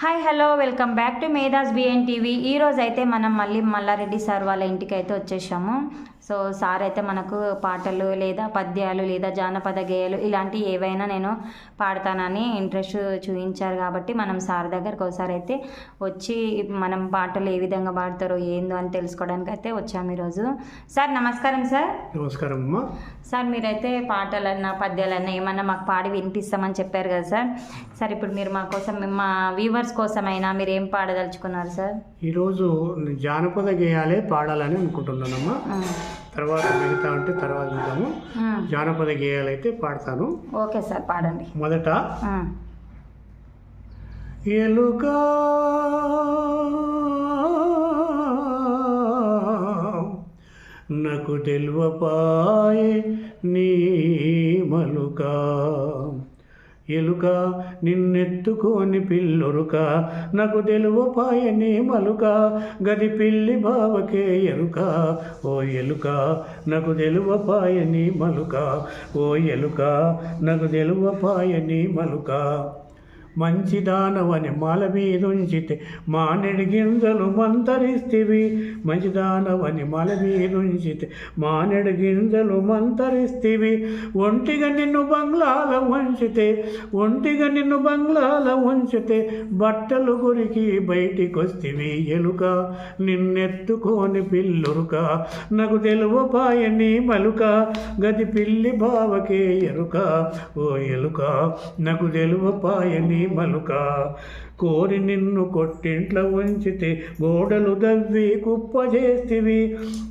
Hi hello welcome back to Medha's BN TV. ఈరోజు అయితే మనం మళ్ళీ మల్లారెడ్డి సార్ వాళ్ళ ఇంటికి అయితే వచ్చేసాము. సో సార్ అయితే మనకు పాటలు లేదా పద్యాలు లేదా జానపద గేయాలు ఇలాంటివి ఏవైనా నేను పాడతానని ఇంట్రెస్ట్ చూపించారు కాబట్టి మనం సార్ దగ్గరకు ఒకసారి అయితే వచ్చి మనం పాటలు ఏ విధంగా పాడతారో ఏందో అని తెలుసుకోవడానికి అయితే వచ్చాము ఈరోజు. సార్ నమస్కారం. సార్ నమస్కారం అమ్మా. సార్ మీరైతే పాటలన్నా పద్యాలన్నా ఏమన్నా మాకు పాడి వినిపిస్తామని చెప్పారు కదా సార్. సార్ ఇప్పుడు మీరు మా కోసం మా వ్యూవర్స్ కోసమైనా మీరు ఏం పాడదలుచుకున్నారు సార్? ఈరోజు జానపద గేయాలే పాడాలని అనుకుంటున్నానమ్మా. తర్వాత మిగతా అంటే తర్వాత చూద్దాము. జానపద గేయాలు అయితే పాడతాను. ఓకే సార్, పాడండి. మొదట ఎలుగా నాకు తెల్వపాయే నీ మలుకా, ఎలుక నిన్నెత్తుకోని పిల్లొరుక, నాకు తెలువపాయని మలుక, గది పిల్లి బావకే ఎరుక, ఓ ఎలుక నాకు తెలువపాయని మలుక, ఓ ఎలుక నాకు తెలువపాయని మలుక. మంచిదానవని మాల మీదుంచితే మానెడి గింజలు మంతరిస్తివి, మంచిదానవని మాల మీదుంచితే మానెడి గింజలు మంతరిస్తివి, ఒంటిగా నిన్ను బంగ్లాల ఉంచితే, ఒంటిగా నిన్ను బంగ్లాల ఉంచితే బట్టలు గురికి బయటికొస్తివి, ఎలుక నిన్నెత్తుకోని పిల్లురుక, నాకు తెలువపాయని మలుక, గది పిల్లి బావకే ఎరుక, ఓ ఎలుక నాకు తెలువపాయని మలుక. కోరి నిన్ను కొట్టింట్ల ఉంచితే గోడలు దవ్వి కుప్ప చేస్తివి,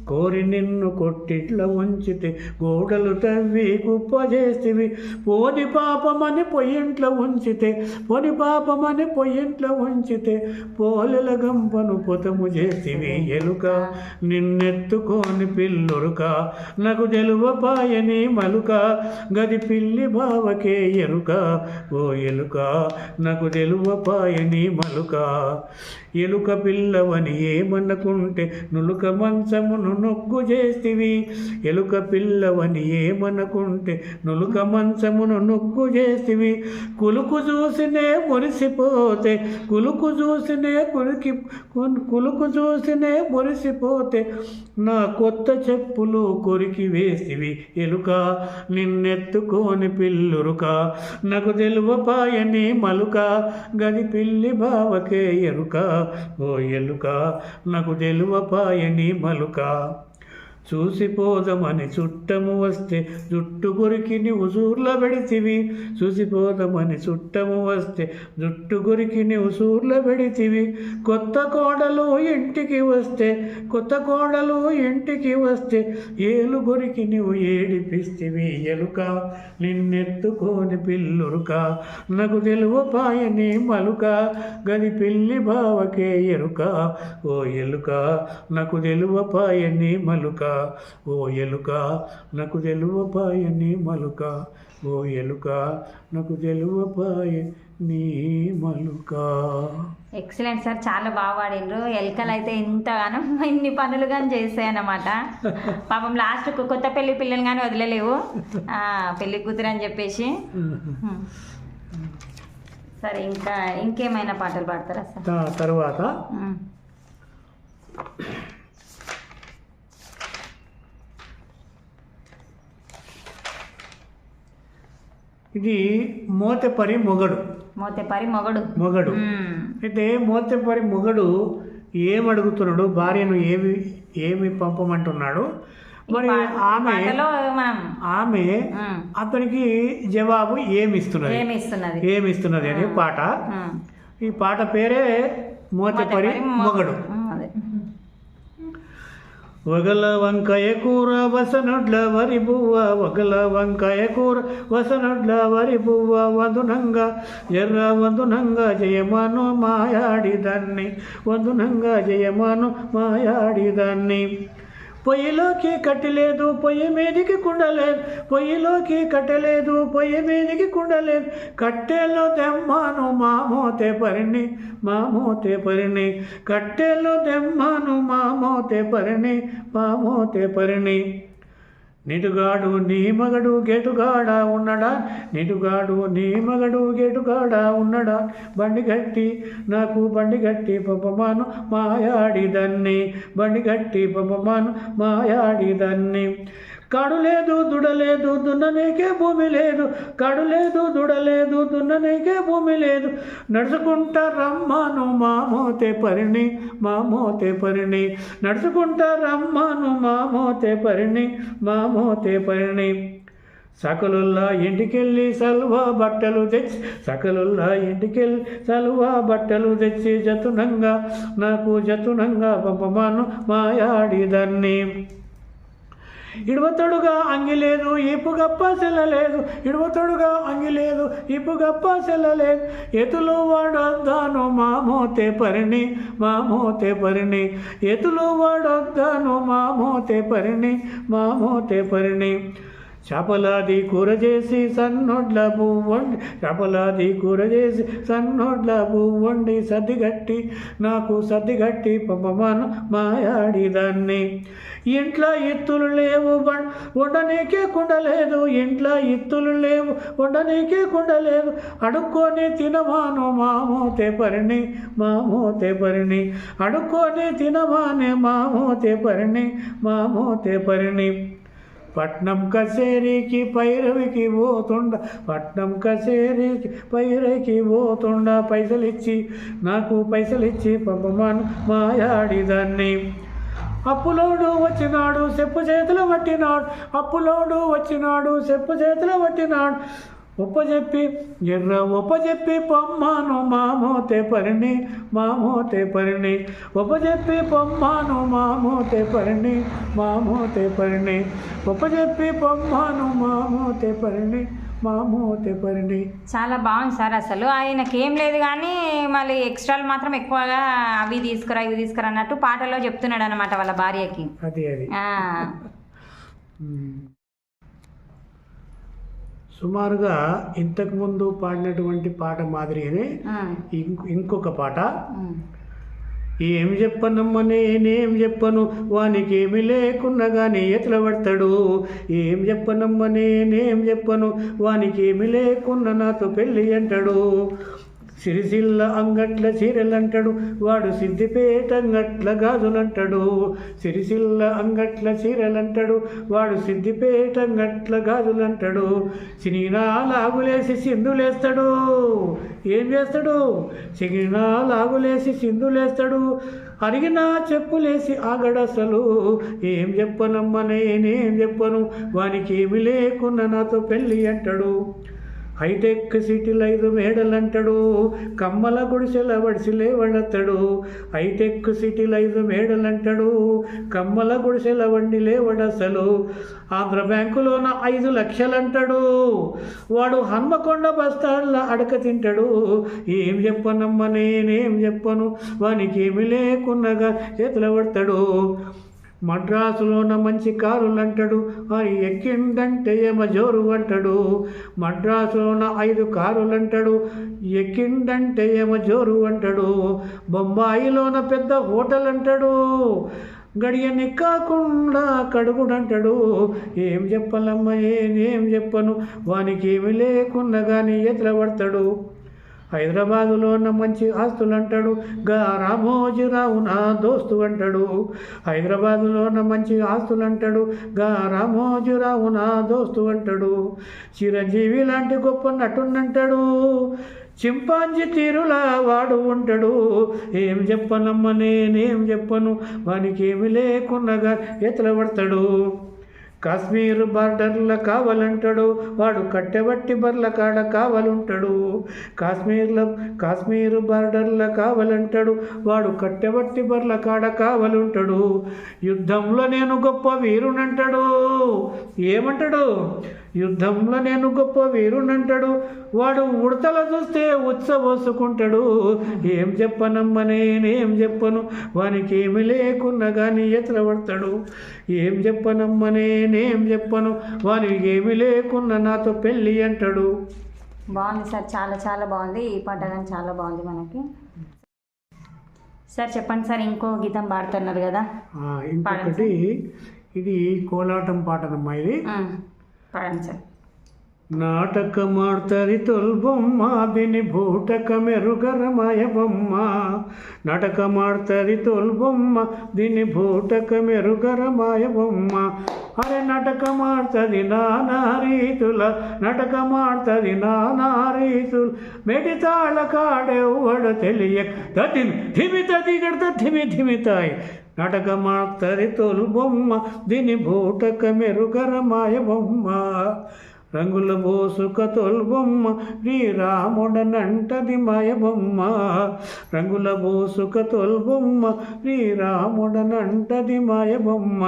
కోరి నిన్ను కొట్టింట్ల ఉంచితే గోడలు దవ్వి కుప్ప చేస్తివి, పోని పాపమని పొయ్యింట్ల ఉంచితే, పోని పాపమని పొయ్యింట్ల ఉంచితే పోలెల గంపను పొతము చేస్తివి, ఎలుక నిన్నెత్తుకోని పిల్లురుక, నాకు తెలువపాయని మలుక, గది పిల్లి బావకే ఎరుక, ఓ ఎలుక నాకు తెలువపాయని మలుక. ఎలుక పిల్లవని ఏమనుకుంటే నులుక మంచమును నొగ్గు చేస్తివి, ఎలుక పిల్లవని ఏమనుకుంటే నులుక మంచమును నొగ్గు చేస్తివి, కులుకు చూసినే మురిసిపోతే, కులుకు చూసినే కులుకు చూసినే మురిసిపోతే నా కొత్త చెప్పులు కొరికి వేసివి, ఎలుక నిన్నెత్తుకోని పిల్లురుక, నాకు తెలువపాయని మలుక, గది పిల్లి బావకే ఎరుక, ఓ ఎలుక నాకు తెలువపాయని మలుక. చూసిపోదమని చుట్టము వస్తే జుట్టు కొరికి నీవు సూర్ల పెడితివి, చూసిపోదమని చుట్టము వస్తే జుట్టు కొరికి నీవు సూర్ల పెడితివి, కొత్త కోడలు ఇంటికి వస్తే, కొత్త కోడలు ఇంటికి వస్తే ఏలు కొరికి నీవు ఏడిపిస్తివి, ఎలుక నిన్నెత్తుకోని పిల్లురుక, నాకు తెలువపాయని మలుక, గది పిల్లి బావకే ఎరుక, ఓ ఎలుక నాకు తెలువపాయని మలుక, ఓ ఎలుక నాకు తెలువపాయని మలుక, ఓ ఎలుక నాకు తెలువపాయని మలుక. ఎక్సలెంట్ సార్, చాలా బాగా పాడిండ్రు. ఎలుకలు అయితే ఇంతగానో ఇన్ని పనులు కానీ చేస్తాయన్నమాట. పాపం లాస్ట్ కొత్త పెళ్లి పిల్లలు కానీ వదిలేలేవు, పెళ్లి కూతురు అని చెప్పేసి. సరే, ఇంకా ఇంకేమైనా పాటలు పాడతారా సార్? తర్వాత ఇది మోతెపరి మొగడు. మోతెపరి మొగడు. మొగడు అయితే మోతెపరి మొగడు ఏమడుగుతున్నాడు, భార్యను ఏమి పంపమంటున్నాడు. మరి ఆమె అతనికి జవాబు ఏమిస్తున్నది అని పాట. ఈ పాట పేరే మోతెపరి మొగడు. వగల వంకాయ కూర వసనొడ్ల వరి బువ్వ, వగల వంకాయ కూర వసనొడ్ల వరి బువ్వ, వందునంగా ఎర్ర వందునంగా జయమాను మాయాడిదాన్ని, వందునంగా జయమాను మాయాడిదాన్ని. పొయ్యిలోకి కట్టలేదు పొయ్యి మీదికి కుండలేదు, పొయ్యిలోకి కట్టలేదు పొయ్యి మీదికి కుండలేదు, కట్టెల్లో దెమ్మాను మామోతే పరిణి, మామోతే పరిణి, కట్టెల్లో దెమ్మాను మామోతే పరిణి, మామోతే పరిణి. నిటుగాడు నీ మగడు గేటుగాడ ఉన్నడా, నిటుగాడు నీ మగడు గేటుగాడ ఉన్నడా, బండి గట్టి నాకు బండి గట్టి పంపమాను మాయాడిదన్ని, బండి గట్టి పంపమాను మాయాడిదన్ని. కాడు లేదు దుడలేదు దున్ననీకే భూమి లేదు, కాడు లేదు దుడలేదు దున్ననీకే భూమి లేదు, నడుచుకుంటా రమ్మాను మామోతే పరిణి మామోతే పరిణి, నడుచుకుంటా రమ్మాను మామోతే పరిణి మామోతే పరిణి. సకలుల్లా ఇంటికెళ్ళి సల్వా బట్టలు తెచ్చి, సకలుల్లా ఇంటికెళ్ళి సల్వా బట్టలు తెచ్చి జతునంగా నాకు జతునంగా పంపమాను మాయాడిదన్ని. ఇడవతడుగా అంగి లేదు ఈపు గప్ప సెల్లలేదు, ఇడవతడుగా అంగి లేదు ఈపు గప్ప సెల్లలేదు, ఎతులు వాడొద్దాను మామోతే పరిణి మామోతే పరిణి, ఎతులు వాడొద్దాను మామోతే పరిణి మామోతే పరిణి. చేపలాది కూర చేసి సన్నొడ్ల పువ్వండి, చేపలాది కూర చేసి సన్నొడ్ల పువ్వండి, సర్దిగట్టి నాకు సర్దిగట్టి పంపమాను మాయాడిదాన్ని. ఇంట్లో ఇత్తులు లేవు ఉండనీకే కుండలేదు, ఇంట్లో ఇత్తులు లేవు ఉండనీకే కుండలేదు, అడుక్కొని తినమాను మామోతే పరిణి మామోతే పరిణి, అడుక్కొని తినమానే మామోతే పరిణి మామోతే పరిణి. పట్నం కచేరీకి పైరవికి పోతుండ, పట్నం కచేరీకి పైరవికి పోతుండ, పైసలిచ్చి నాకు పైసలిచ్చి పంపమాను మాయాడిదాన్ని. అప్పులోడు వచ్చినాడు చెప్పు చేతులు పట్టినాడు, అప్పులోడు వచ్చినాడు చెప్పు చేతులు పట్టినాడు, ఒప్పజెప్పి ఒప్పజెప్పి పొమ్మాను మామోతే పరిణి మామోతే పరిణి, ఒప్పజెప్పి పొమ్మాను మామోతే పరిణి మామోతే పరిణి, ఒప్పజెప్పి పొమ్మాను మామోతే పరిణి మామోతే పరిణి. చాలా బాగుంది సార్. అసలు ఆయనకి ఏం లేదు కానీ మళ్ళీ ఎక్స్ట్రాలు మాత్రం ఎక్కువగా అవి తీసుకురా ఇవి తీసుకురా అన్నట్టు పాటలో చెప్తున్నాడు అనమాట వాళ్ళ భార్యకి. అది సుమారుగా ఇంతకుముందు పాడినటువంటి పాట మాదిరిగానే ఇంకొక పాట. ఏం చెప్పనమ్మ నేనేం చెప్పను వానికి ఏమి లేకున్నా కానీ ఎట్లా పడతాడు, ఏం చెప్పనమ్మ నేనేం చెప్పను వానికి ఏమి లేకున్నా నాతో పెళ్ళి అంటాడు, సిరిసిల్ల అంగట్ల చీరలంటాడు వాడు సిద్దిపేట అంగట్ల గాజులంటాడు, సిరిసిల్ల అంగట్ల చీరలంటాడు వాడు సిద్దిపేట అంగట్ల గాజులంటాడు, సినినా లాగులేసి సింధులేస్తాడు, ఏం చేస్తాడు సినినా లాగులేసి సింధులేస్తాడు, అరిగినా చెప్పులేసి ఆగడసలు, ఏం చెప్పనమ్మ నేనేం చెప్పను వానికి ఏమి లేకున్నా నాతో పెళ్ళి అంటాడు, హైటెక్ సిటీలు 5 మేడలంటాడు కమ్మల గుడిసెల వడిసిలే వడతాడు, హైటెక్ సిటీలు 5 మేడలంటాడు కమ్మల గుడిసెల వండిలే వడసలు, ఆంధ్ర బ్యాంకులోన 5 లక్షలంటాడు వాడు హన్మకొండ బస్తాళ్ళ అడక తింటాడు, ఏం చెప్పనమ్మ నేనేం చెప్పను వానికి ఏమి లేకున్నగా చేతుల పడతాడు, మద్రాసులోన మంచి కారులంటాడు అది ఎక్కిందంటే ఏమ జోరు అంటాడు, మద్రాసులోన 5 కారులంటాడు ఎక్కిందంటే ఏమ జోరు అంటాడు, బొంబాయిలోన పెద్ద హోటల్ అంటాడు గడియని కాకుండా కడుగుడంటాడు, ఏం చెప్పలమ్మ ఏం చెప్పను వానికి ఏమి లేకున్నా కానీ ఎట్లా పడతాడు, హైదరాబాదులోన మంచి ఆస్తులు అంటాడు గా రామోజీరావు నా దోస్తు అంటాడు, హైదరాబాదులోన మంచి ఆస్తులు అంటాడు గా రామోజీరావు నా దోస్తు అంటాడు, చిరంజీవి లాంటి గొప్ప నటున్నంటాడు చింపాంజీ తీరులా వాడు ఉంటాడు, ఏం చెప్పనమ్మ నేనేం చెప్పను వానికి ఏమి లేకున్నగా ఎతల పడతాడు, కాశ్మీర్ బార్డర్ల కావాలంటాడు వాడు కట్టెబట్టి బర్ల కాడ కావాలంటాడు, కాశ్మీర్ బార్డర్ల కావాలంటాడు వాడు కట్టెబట్టి బర్ల కాడ కావాలంటాడు, యుద్ధంలో నేను గొప్ప వీరునంటాడు, ఏమంటాడు యుద్ధంలో నేను గొప్ప వీరునంటాడు వాడు ఉడతల చూస్తే ఉత్సవోసుకుంటాడు, ఏం చెప్పనమ్మ నేనేం చెప్పను వానికి ఏమి లేకున్నా కానీ ఎతల పడతాడు, ఏం చెప్పనమ్మ నేనేం చెప్పను వానికి ఏమి లేకున్నా నాతో పెళ్ళి అంటాడు. బాగుంది సార్, చాలా చాలా బాగుంది ఈ పాట కానీ చాలా బాగుంది మనకి. సార్ చెప్పండి సార్, ఇంకో గీతం పాడుతున్నారు కదా. ఇంకొకటి ఇది కోలాటం పాటనమ్మా ఇది. పాడండి సార్. నాటకమాడ్తది తొల్బొమ్మ దీని భూటక మెరుగరమాయ బొమ్మ. నాటకమాడ్తది తొల్బొమ్మ దీని భూటక మెరుగరమాయ బొమ్మ. అరే నాటకమాడ్తది నానా రీతుల, నాటకమాడ్తది నానా రీతులు, మెడి తాళ కాడెవ్వడ తెలియక ధిమిత దిగడ ధిమితాయి. నాటకమాడ్తది తొల్బొమ్మ దీని భూటక మెరుగరమాయ బొమ్మ. రంగుల బోసుక తొల్బొమ్మ శ్రీరాముడనంటది మాయబొమ్మ. రంగుల బోసుక తొల్బొమ్మ శ్రీరాముడనంటది మాయబొమ్మ.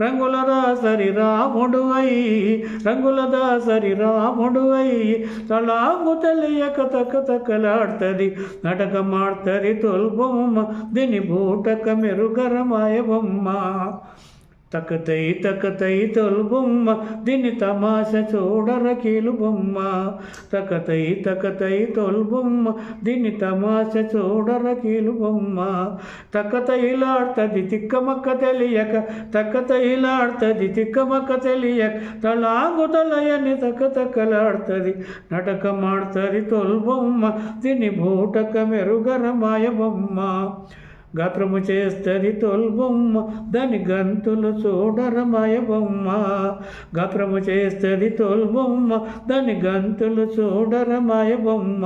రంగుల దాసరి రాముడు అయి, రంగుల దాసరి రాముడు అయి, తలాంగు తెలియక తకలాడుతుంది. నాటకమాడ్తది తొల్బొమ్మ దీని బూటక మెరుగర మాయబొమ్మ. తకతై తొల్బొమ్మ దీని తమాష చూడర కీలు బొమ్మ. తకతై తొల్బొమ్మ దీని తమాష చూడర కీలు బొమ్మ. తకతైలాడుతుంది తిక్కమక్క తెలియక, తకతైలాడుతుంది తిక్కమక్క తెలియక, తలాంగు తలయని తకలాడుతుంది. నాటకమాడ్తది తొల్బొమ్మ దీని బూటక మెరుగర మాయబొమ్మ. గాత్రము చేస్తది తొల్బొమ్మ దాని గంతులు చూడర మాయబొమ్మ. గాత్రము చేస్తది తొల్బొమ్మ దాని గంతులు చూడర మాయబొమ్మ.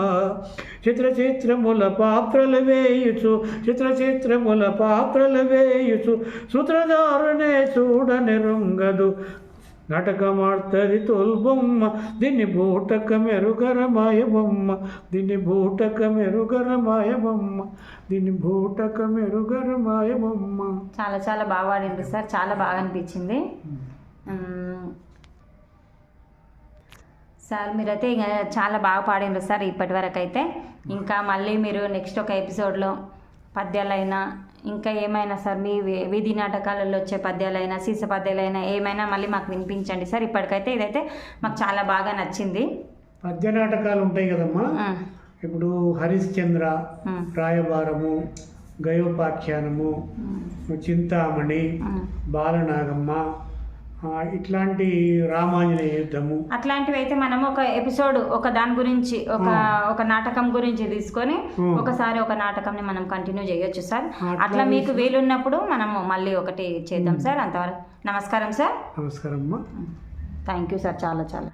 చిత్రముల పాత్రలు వేయుచు, చిత్రముల పాత్రలు వేయుచు, సూత్రధారునే చూడనెరుంగదు. నాటకమాడ్తది తొల్బొమ్మ దీని బూటక మెరుగర మాయబొమ్మ. దీని బూటక మెరుగర మాయబొమ్మ. దీని బూటక మెరుగర మాయబొమ్మ. చాలా చాలా బాగా పాడిండ్రు సార్, చాలా బాగా అనిపించింది సార్. మీరైతే ఇంకా చాలా బాగా పాడిండ్రు సార్ ఇప్పటి వరకు అయితే. ఇంకా మళ్ళీ మీరు నెక్స్ట్ ఒక ఎపిసోడ్లో పద్యాలైనా ఇంకా ఏమైనా సార్ మీ వీధి నాటకాలలో వచ్చే పద్యాలైనా సీస పద్యాలైనా ఏమైనా మళ్ళీ మాకు వినిపించండి సార్. ఇప్పటికైతే ఇదైతే మాకు చాలా బాగా నచ్చింది. పద్య నాటకాలు ఉంటాయి కదమ్మా, ఇప్పుడు హరిశ్చంద్ర, రాయబారము, గయోపాఖ్యానము, చింతామణి, బాలనాగమ్మ, ఇట్లాంటి రామాంజనేయ యుద్ధము, అట్లాంటివి అయితే మనము ఒక ఎపిసోడ్ ఒక దాని గురించి ఒక నాటకం గురించి తీసుకొని ఒకసారి ఒక నాటకంని మనం కంటిన్యూ చేయొచ్చు సార్. అట్లా మీకు వీలున్నప్పుడు మనము మళ్ళీ ఒకటి చేద్దాం సార్. అంతవరకు నమస్కారం సార్. నమస్కారం అమ్మా. థ్యాంక్ యూ సార్, చాలా చాలా.